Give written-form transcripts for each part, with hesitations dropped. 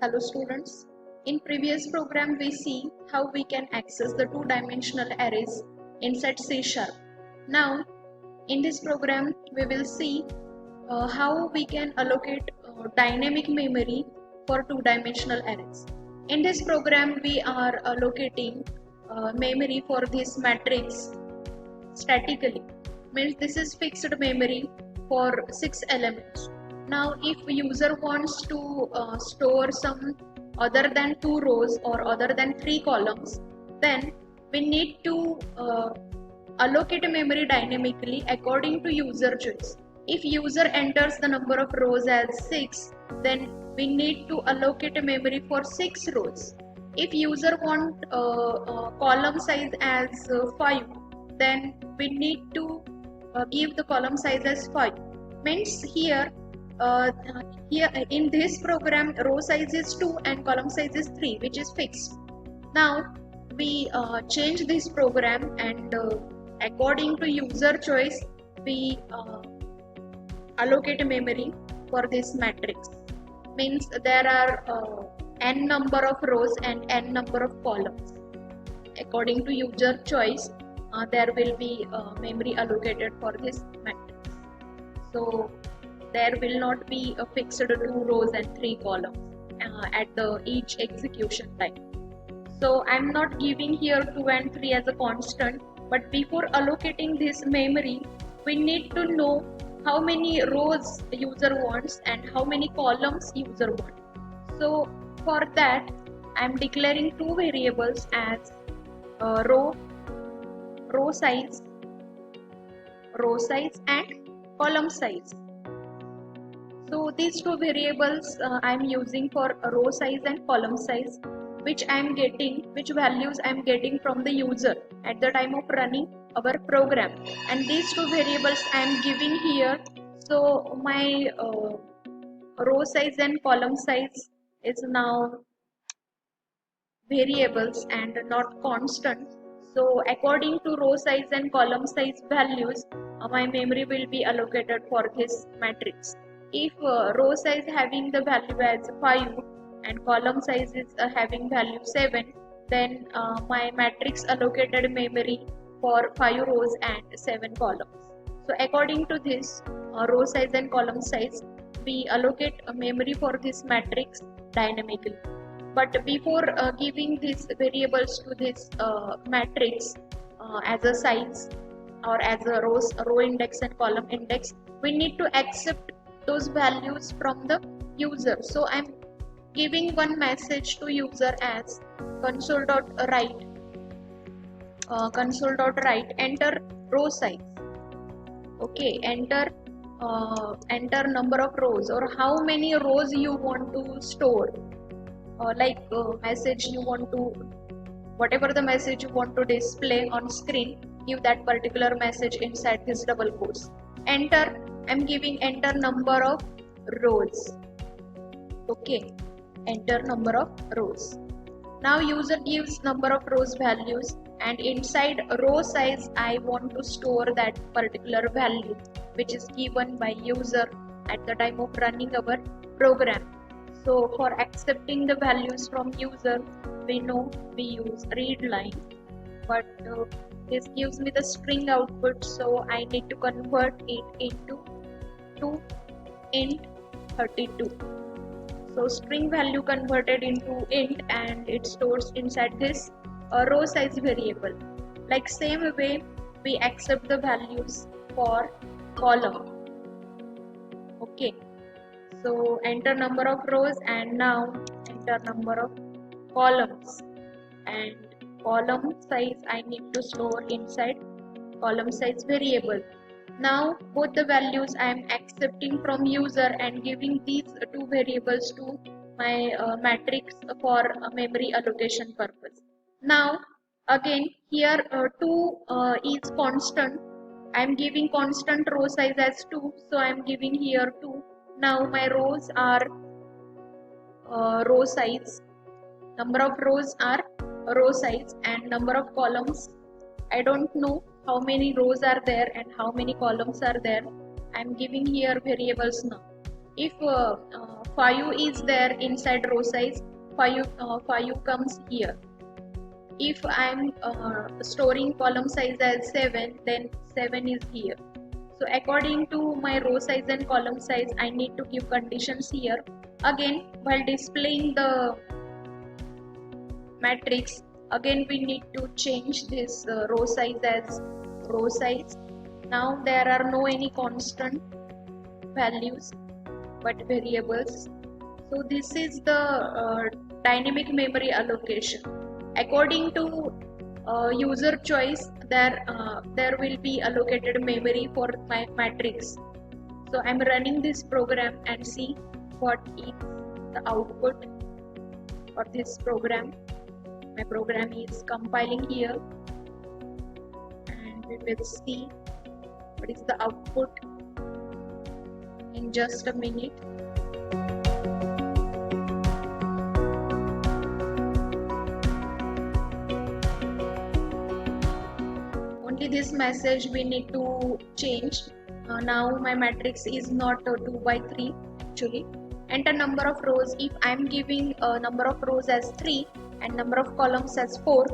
Hello students. In previous program we see how we can access the two-dimensional arrays inside C#. Now in this program we will see how we can allocate dynamic memory for two-dimensional arrays. In this program we are allocating memory for this matrix statically, means this is fixed memory for 6 elements. Now if user wants to store some other than 2 rows or other than 3 columns, then we need to allocate memory dynamically according to user choice. If user enters the number of rows as 6, then we need to allocate a memory for 6 rows. If user want column size as 5, then we need to give the column size as 5. Means here in this program row size is 2 and column size is 3, which is fixed. Now we change this program and according to user choice we allocate a memory for this matrix. Means there are n number of rows and n number of columns. According to user choice there will be memory allocated for this matrix. So there will not be a fixed 2 rows and 3 columns at the each execution time. So I am not giving here 2 and 3 as a constant, but before allocating this memory we need to know how many rows user wants and how many columns user wants. So for that I am declaring 2 variables as row size and column size. So these 2 variables I am using for row size and column size, which values I am getting from the user at the time of running our program, and these 2 variables I am giving here. So my row size and column size is now variables and not constant. So according to row size and column size values, my memory will be allocated for this matrix. If row size having the value as 5 and column size is having value 7, then my matrix allocated memory for 5 rows and 7 columns. So according to this row size and column size, we allocate a memory for this matrix dynamically. But before giving these variables to this matrix as a size or as a row index and column index, we need to accept those values from the user. So I am giving one message to user as console.write enter row size. Okay, enter number of rows or how many rows you want to store. Message you want to, whatever the message you want to display on screen, give that particular message inside this double quotes. Enter, I'm giving enter number of rows. Okay, enter number of rows. Now user gives number of rows values, and inside row size I want to store that particular value which is given by user at the time of running our program. So for accepting the values from user, we know we use read line, but this gives me the string output, so I need to convert it into int 32. So string value converted into int and it stores inside this row size variable. Like same way we accept the values for column. Okay, so enter number of rows and now enter number of columns, and column size I need to store inside column size variable. Now both the values I am accepting from user and giving these 2 variables to my matrix for memory allocation purpose. Now again here 2 is constant. I am giving constant row size as 2, so I am giving here 2. Now my rows are row size, number of rows are row size, and number of columns I don't know how many rows are there and how many columns are there. I am giving here variables now. If 5 is there inside row size, 5 comes here. If I'm storing column size as 7, then 7 is here. So according to my row size and column size, I need to give conditions here. Again, while displaying the matrix, again we need to change this row size as row size. Now there are no any constant values but variables. So this is the dynamic memory allocation. According to user choice, there will be allocated memory for my matrix. So I'm running this program and see what is the output for this program. My program is compiling here, and we will see what is the output in just a minute. Only this message we need to change. Now my matrix is not 2 by 3 actually. Enter number of rows. If I am giving a number of rows as 3 and number of columns as 4,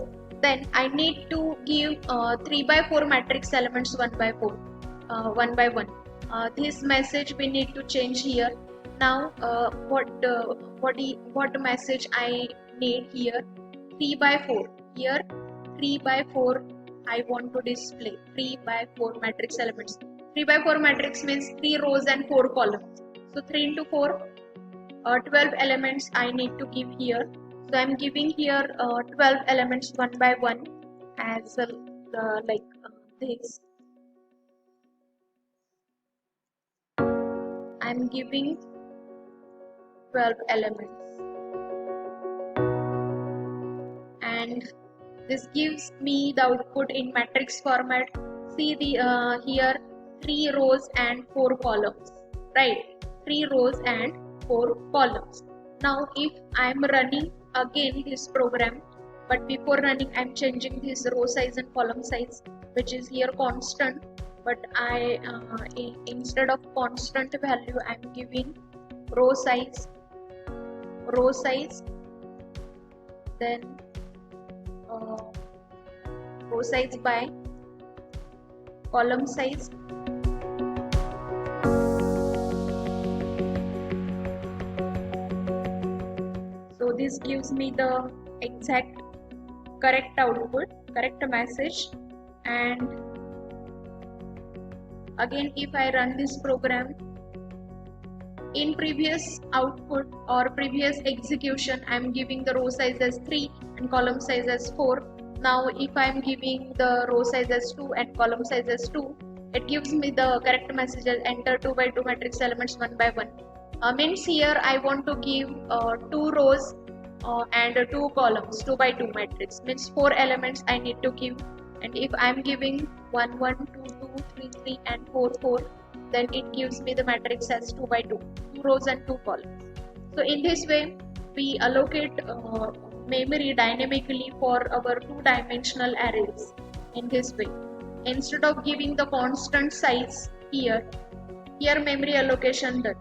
then I need to give 3 by 4 matrix elements 1 by 1. This message we need to change here. Now what message I need here? 3 by 4. Here 3 by 4 I want to display 3 by 4 matrix elements. 3 by 4 matrix means 3 rows and 4 columns. So 3 into 4, 12 elements I need to give here. So I am giving here 12 elements 1 by 1 as like this. I am giving 12 elements, and this gives me the output in matrix format. See the here 3 rows and 4 columns, right? 3 rows and 4 columns. Now if I am running again this program, but before running I am changing this row size and column size, which is here constant, but I instead of constant value I am giving row size, then row size by column size. So this gives me the exact correct output, correct message. And again if I run this program, in previous output or previous execution I am giving the row size as 3 and column size as 4. Now if I am giving the row size as 2 and column size as 2, it gives me the correct message as enter 2 by 2 matrix elements 1 by 1. Means here I want to give 2 rows and 2 columns, 2 by 2 matrix, means 4 elements I need to give. And if I am giving 1 1 2 2 3 3 and 4 4, then it gives me the matrix as 2 by 2, 2 rows and 2 columns. So in this way we allocate memory dynamically for our 2-dimensional arrays. In this way, instead of giving the constant size, here memory allocation done,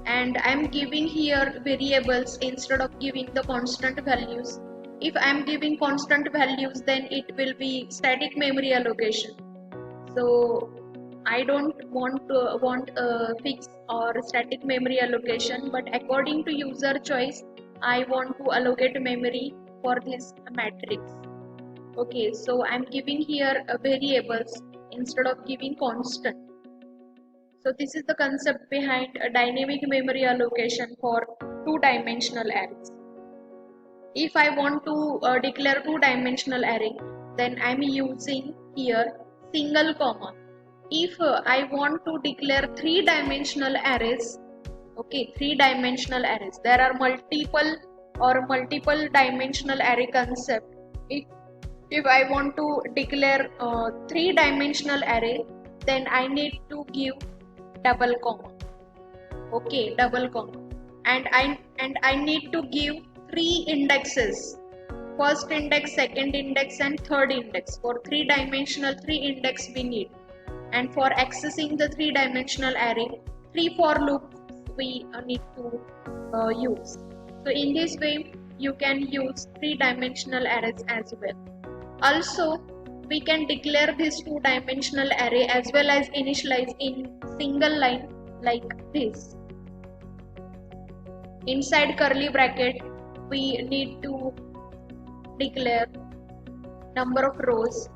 and I am giving here variables instead of giving the constant values. If I am giving constant values, then it will be static memory allocation. So I don't want a fixed or static memory allocation, but according to user choice I want to allocate memory for this matrix. Okay, so I'm giving here variables instead of giving constant. So this is the concept behind a dynamic memory allocation for 2-dimensional arrays. If I want to declare 2-dimensional array, then I'm using here single comma. If I want to declare 3-dimensional arrays, okay, 3-dimensional arrays, there are multiple dimensional array concept. If I want to declare 3-dimensional array, then I need to give double comma. Okay, double comma, and I need to give 3 indexes: first index, second index, and third index. For 3-dimensional, 3 index we need. And for accessing the 3-dimensional array, 3 for loops we need to use. So in this way you can use three-dimensional arrays as well. Also, we can declare this two-dimensional array as well as initialize in single line like this. Inside curly bracket, we need to declare number of rows.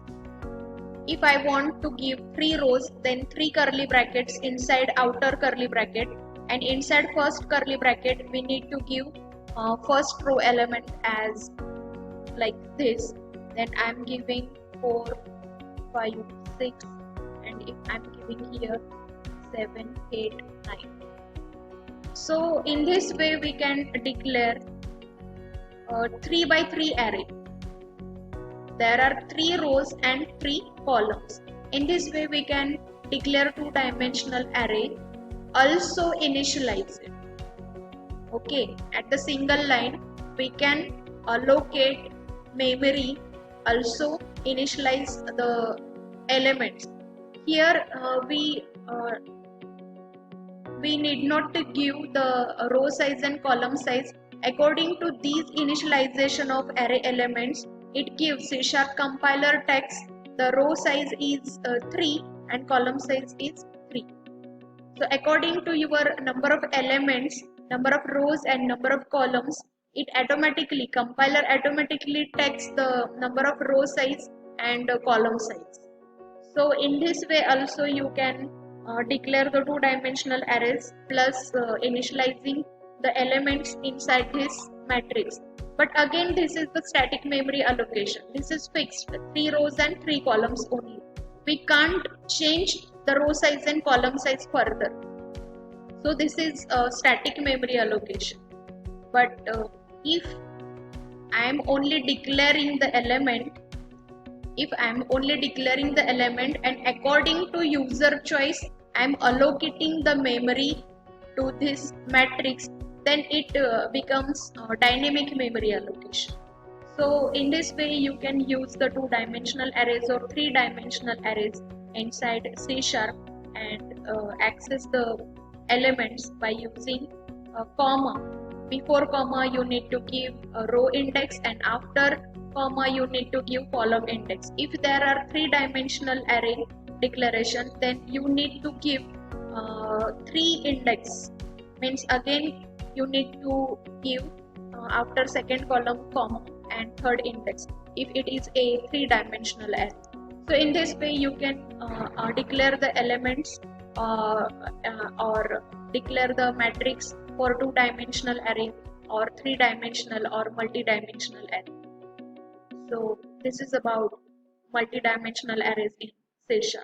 If I want to give 3 rows, then 3 curly brackets inside outer curly bracket, and inside first curly bracket we need to give first row element as like this. Then I am giving 4, 5, 6, and if I am giving here 7, 8, 9. So in this way we can declare 3 by 3 array. There are 3 rows and 3 columns. In this way we can declare two-dimensional array, also initialize it. Okay, at the single line we can allocate memory, also initialize the elements. Here we need not to give the row size and column size. According to these initialization of array elements, it gives C# compiler text the row size is 3 and column size is 3. So according to your number of elements, number of rows and number of columns, it automatically, compiler automatically takes the number of row size and column size. So in this way also you can declare the two-dimensional arrays plus initializing the elements inside this matrix. But again, this is the static memory allocation. This is fixed, 3 rows and 3 columns only. We can't change the row size and column size further. So this is static memory allocation. But if I am only declaring the element, and according to user choice I am allocating the memory to this matrix, then it becomes dynamic memory allocation. So in this way you can use the two-dimensional arrays or three-dimensional arrays inside C# and access the elements by using a comma. Before comma you need to give a row index, and after comma you need to give column index. If there are three-dimensional array declaration, then you need to give 3 index, means again you need to give after second column comma and third index if it is a three-dimensional array. So in this way you can declare the elements or declare the matrix for two-dimensional array or three-dimensional or multi-dimensional array. So this is about multi-dimensional arrays in C#.